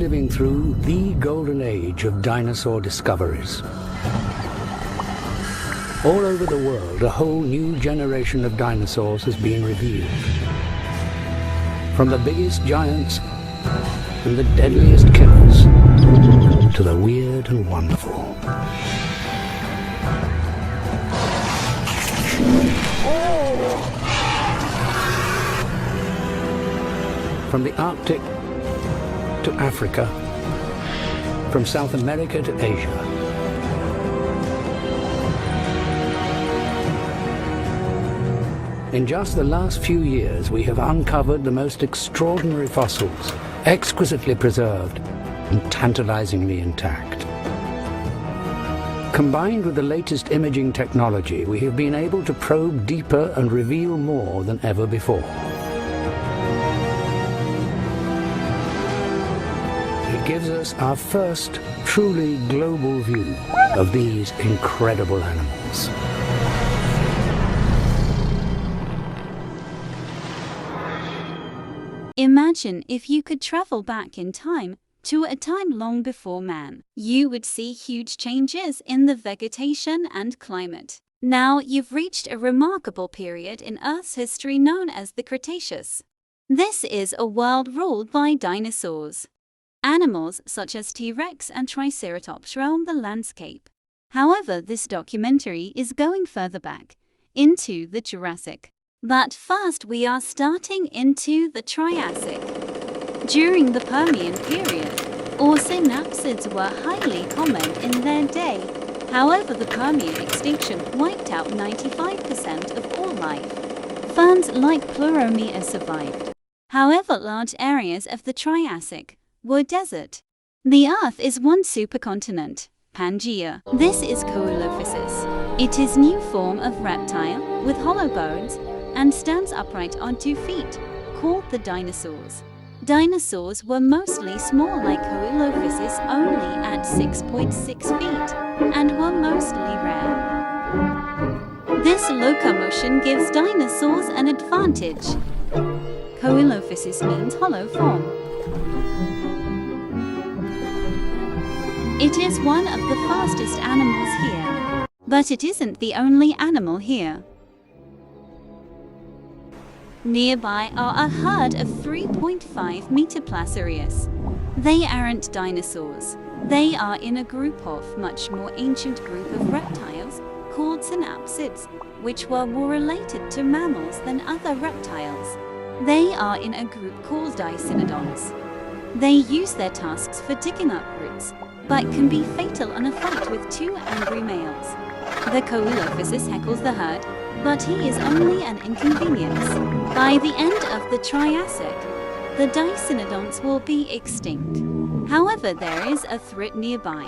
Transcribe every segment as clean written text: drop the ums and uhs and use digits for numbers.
living through the golden age of dinosaur discoveries. All over the world, a whole new generation of dinosaurs has been revealed. From the biggest giants and the deadliest killers to the weird and wonderful. From the Arctic to Africa, from South America to Asia. In just the last few years, we have uncovered the most extraordinary fossils, exquisitely preserved and tantalizingly intact. Combined with the latest imaging technology, we have been able to probe deeper and reveal more than ever before. It gives us our first truly global view of these incredible animals. Imagine if you could travel back in time to a time long before man. You would see huge changes in the vegetation and climate. Now you've reached a remarkable period in Earth's history known as the Cretaceous. This is a world ruled by dinosaurs. Animals such as T-Rex and Triceratops roam the landscape. However, this documentary is going further back, into the Jurassic. But first we are starting into the Triassic. During the Permian period, synapsids were highly common in their day. However, the Permian extinction wiped out 95% of all life. Ferns like Pleuromia survived. However, large areas of the Triassic were desert. The Earth is one supercontinent, Pangaea. This is Coelophysis. It is new form of reptile with hollow bones and stands upright on 2 feet, called the dinosaurs. Dinosaurs were mostly small like Coelophysis, only at 6.6 feet, and were mostly rare. This locomotion gives dinosaurs an advantage. Coelophysis means hollow form. It is one of the fastest animals here, but it isn't the only animal here. Nearby are a herd of 3.5 Metaplacereus. They aren't dinosaurs. They are in a group of much more ancient group of reptiles called synapsids, which were more related to mammals than other reptiles. They are in a group called Dicynodons. They use their tusks for digging up roots, but can be fatal on a fight with 2 angry males. The Coelophysis heckles the herd, but he is only an inconvenience. By the end of the Triassic, the Dicynodons will be extinct. However, there is a threat nearby.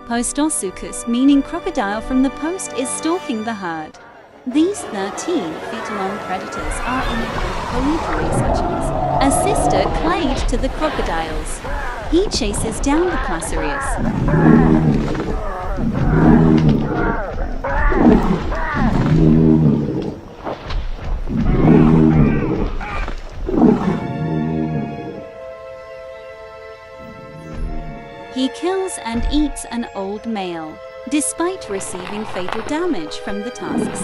Postosuchus, meaning crocodile from the post, is stalking the herd. These 13-feet-long predators are in a group Polypary sections. A sister clade to the crocodiles. He chases down the Placereus. He kills and eats an old male, despite receiving fatal damage from the tusks.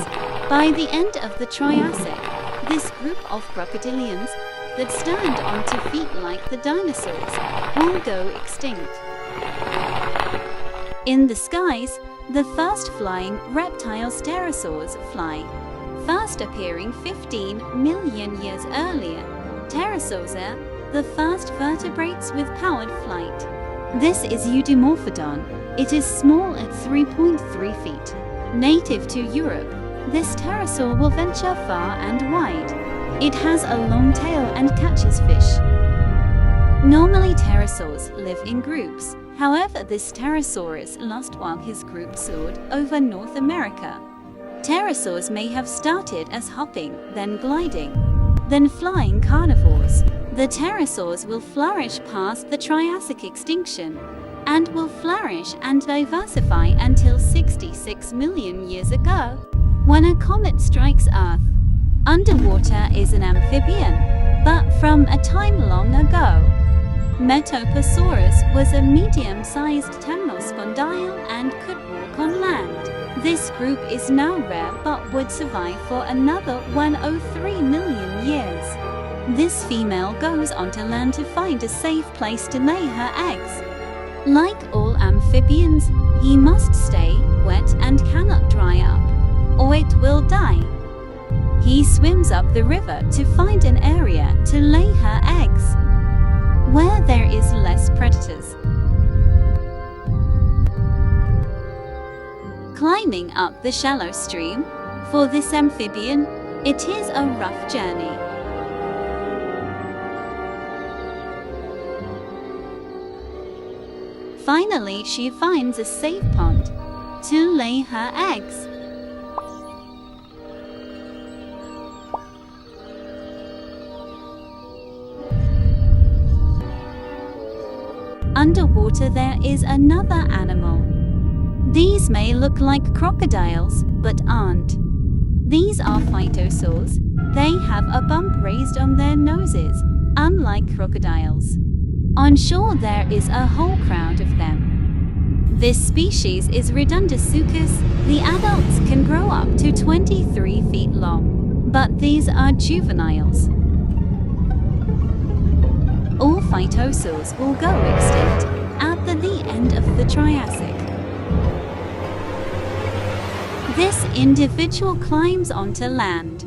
By the end of the Triassic, this group of crocodilians that stand on 2 feet like the dinosaurs will go extinct. In the skies, the first flying reptiles pterosaurs fly, first appearing 15 million years earlier. Pterosaurs are the first vertebrates with powered flight. This is Eudimorphodon. It is small at 3.3 feet. Native to Europe, this pterosaur will venture far and wide. It has a long tail and catches fish. Normally pterosaurs live in groups. However, this pterosaurus lost while his group soared over North America. Pterosaurs may have started as hopping, then gliding, then flying carnivores. The pterosaurs will flourish past the Triassic extinction, and will flourish and diversify until 66 million years ago, when a comet strikes Earth. Underwater is an amphibian, but from a time long ago. Metoposaurus was a medium-sized temnospondyle and could walk on land. This group is now rare but would survive for another 103 million years. This female goes onto land to find a safe place to lay her eggs. Like all amphibians, he must stay wet and cannot dry up, or it will die. He swims up the river to find an area to lay her eggs, where there is less predators. Climbing up the shallow stream, for this amphibian, it is a rough journey. Finally, she finds a safe pond to lay her eggs. Underwater there is another animal. These may look like crocodiles, but aren't. These are phytosaurs. They have a bump raised on their noses, unlike crocodiles. On shore there is a whole crowd of them. This species is Redundosuchus. The adults can grow up to 23 feet long, but these are juveniles. All phytosaurs will go extinct at the end of the Triassic. This individual climbs onto land.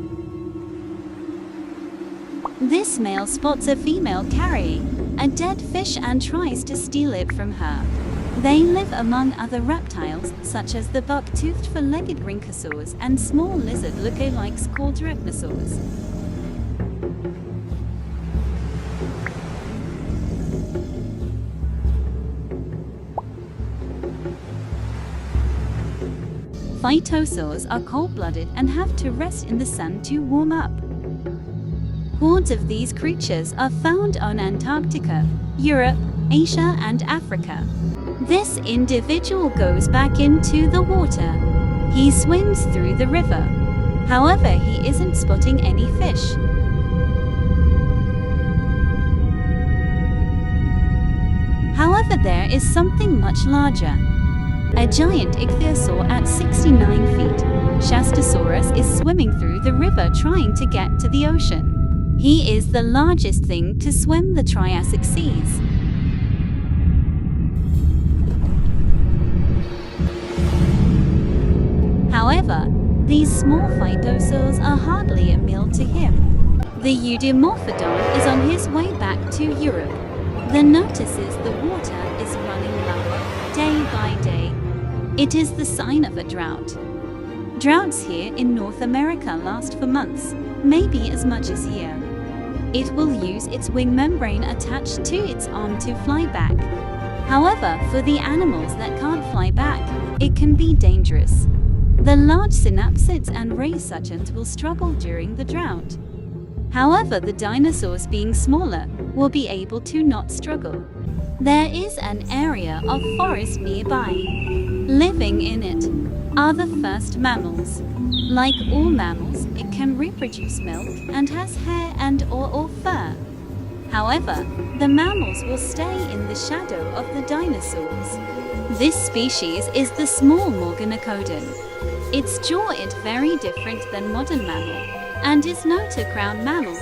This male spots a female carrying a dead fish and tries to steal it from her. They live among other reptiles, such as the buck-toothed four-legged rhynchosaurs and small lizard lookalikes called dinosaurs. Phytosaurs are cold-blooded and have to rest in the sun to warm up. Hordes of these creatures are found on Antarctica, Europe, Asia, and Africa. This individual goes back into the water. He swims through the river. However, he isn't spotting any fish. However, there is something much larger. A giant ichthyosaur at 69 feet. Shastasaurus is swimming through the river trying to get to the ocean. He is the largest thing to swim the Triassic seas. However, these small phytosaurs are hardly a meal to him. The Eudimorphodon is on his way back to Europe. The notices the water is running lower, day by day. It is the sign of a drought. Droughts here in North America last for months, maybe as much as a year. It will use its wing membrane attached to its arm to fly back. However, for the animals that can't fly back, it can be dangerous. The large synapsids and ray suctions will struggle during the drought. However, the dinosaurs being smaller will be able to not struggle. There is an area of forest nearby. Living in it are the first mammals. Like all mammals, it can reproduce milk and has hair and or fur. However, the mammals will stay in the shadow of the dinosaurs. This species is the small Morganocodon. Its jaw is very different than modern mammal and is not a crown mammal,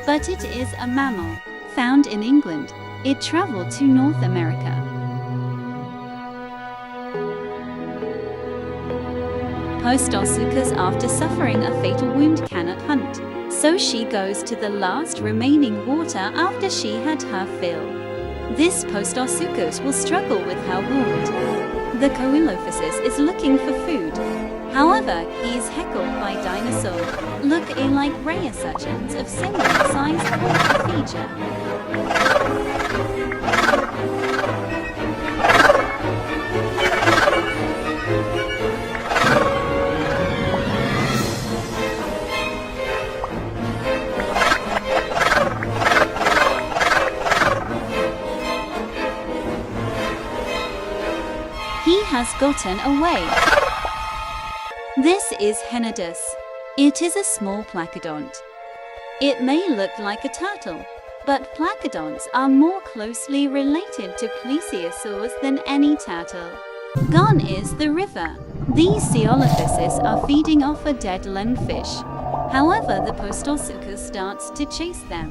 but it is a mammal. Found in England, it traveled to North America. Postosuchus, after suffering a fatal wound, cannot hunt, so she goes to the last remaining water after she had her fill. This Postosuchus will struggle with her wound. The Coelophysis is looking for food. However, he is heckled by dinosaur look-alike ray suctions of similar size called feature. He has gotten away. This is Henodus. It is a small placodont. It may look like a turtle, but placodonts are more closely related to plesiosaurs than any turtle. Gone is the river. These coelophyses are feeding off a dead lungfish. However, the Postosuchus starts to chase them.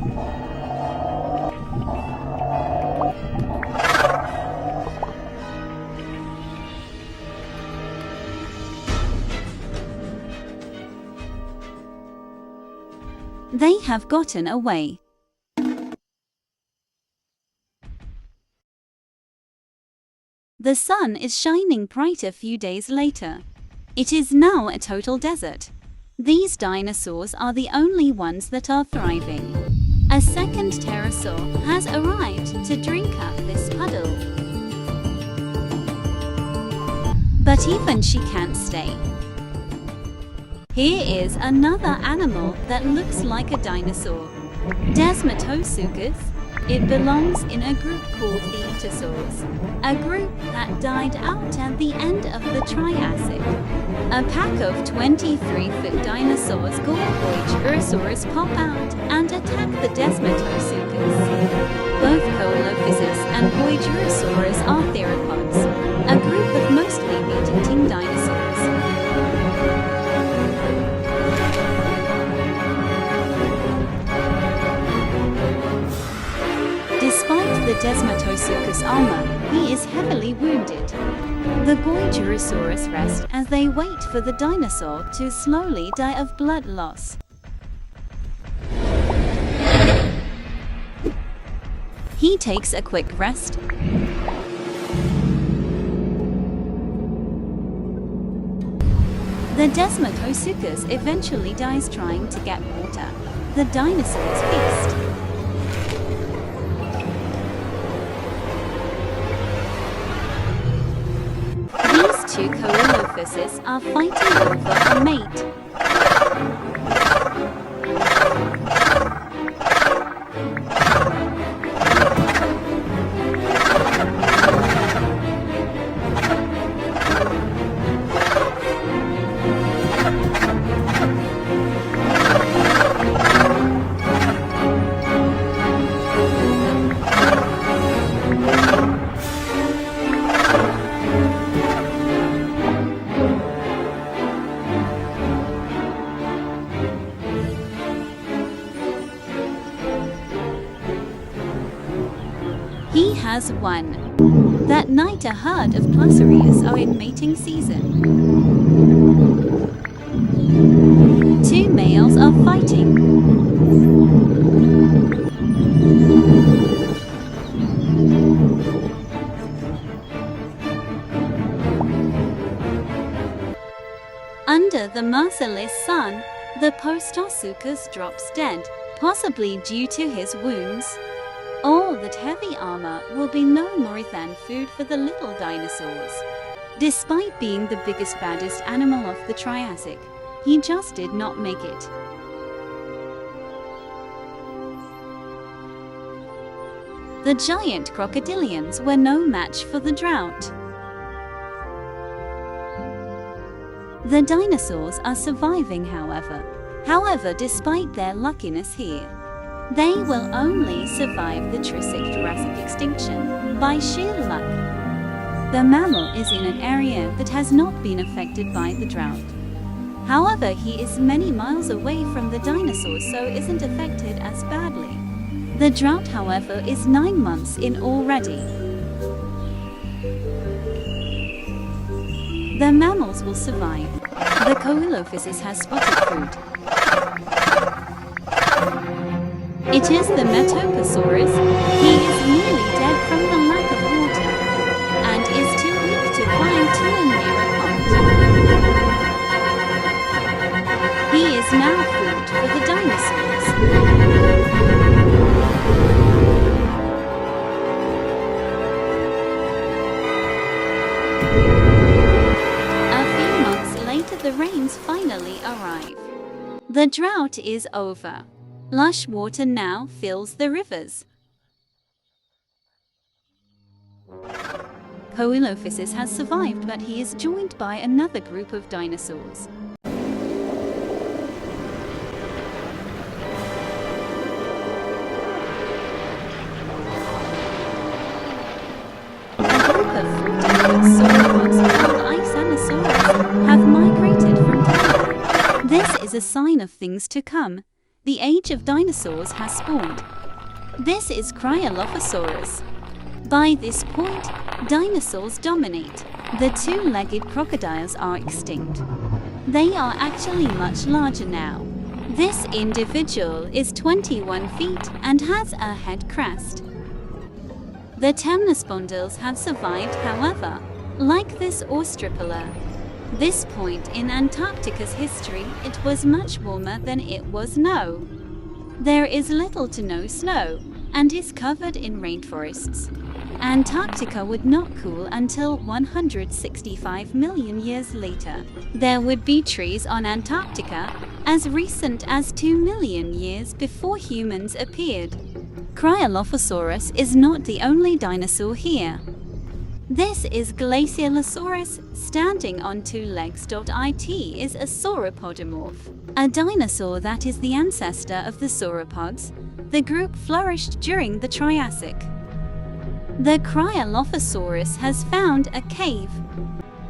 They have gotten away. The sun is shining bright a few days later. It is now a total desert. These dinosaurs are the only ones that are thriving. A second pterosaur has arrived to drink up this puddle. But even she can't stay. Here is another animal that looks like a dinosaur. Desmatosuchus. It belongs in a group called the Dinosaurs, a group that died out at the end of the Triassic. A pack of 23-foot dinosaurs called Voyagerosaurus pop out and attack the Desmatosuchus. Both Coelophysis and Voyagerosaurus are theropods, a group of mostly meat-eating dinosaurs. Despite the Desmatosuchus armor, he is heavily wounded. The Voyagerosaurus rest as they wait for the dinosaur to slowly die of blood loss. He takes a quick rest. The Desmatosuchus eventually dies trying to get water. The dinosaurs feast. These two Coelophyses are fighting over a mate. He has won. That night a herd of Pleusaurias are in mating season. Two males are fighting. Under the merciless sun, the Postosuchus drops dead, possibly due to his wounds. All that heavy armor will be no more than food for the little dinosaurs. Despite being the biggest, baddest animal of the Triassic, he just did not make it. The giant crocodilians were no match for the drought. The dinosaurs are surviving, however, despite their luckiness here, they will only survive the Triassic extinction by sheer luck. The mammal is in an area that has not been affected by the drought. However, he is many miles away from the dinosaurs, so isn't affected as badly. The drought, however, is 9 months in already. The mammals will survive. The Coelophysis has spotted food. It is the Metoposaurus. He is nearly dead from the lack of water, and is too weak to climb to a nearer pond. He is now food for the dinosaurs. A few months later, the rains finally arrive. The drought is over. Lush water now fills the rivers. Coelophysis has survived, but he is joined by another group of dinosaurs. the sign of things to come. The age of dinosaurs has spawned. This is Cryolophosaurus. By this point, dinosaurs dominate. The two-legged crocodiles are extinct. They are actually much larger now. This individual is 21 feet and has a head crest. The temnospondyls have survived, however, like this Australopithecus. This point in Antarctica's history, it was much warmer than it was now. There is little to no snow, and is covered in rainforests. Antarctica would not cool until 165 million years later. There would be trees on Antarctica as recent as 2 million years before humans appeared. Cryolophosaurus is not the only dinosaur here. This is Glacialosaurus, standing on two legs. It is a sauropodomorph, a dinosaur that is the ancestor of the sauropods. The group flourished during the Triassic. The Cryolophosaurus has found a cave.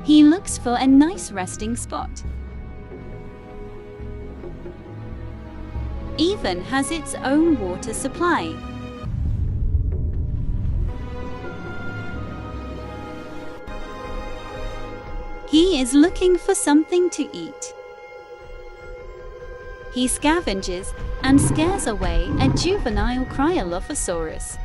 He looks for a nice resting spot. Even has its own water supply. He is looking for something to eat. He scavenges and scares away a juvenile Cryolophosaurus.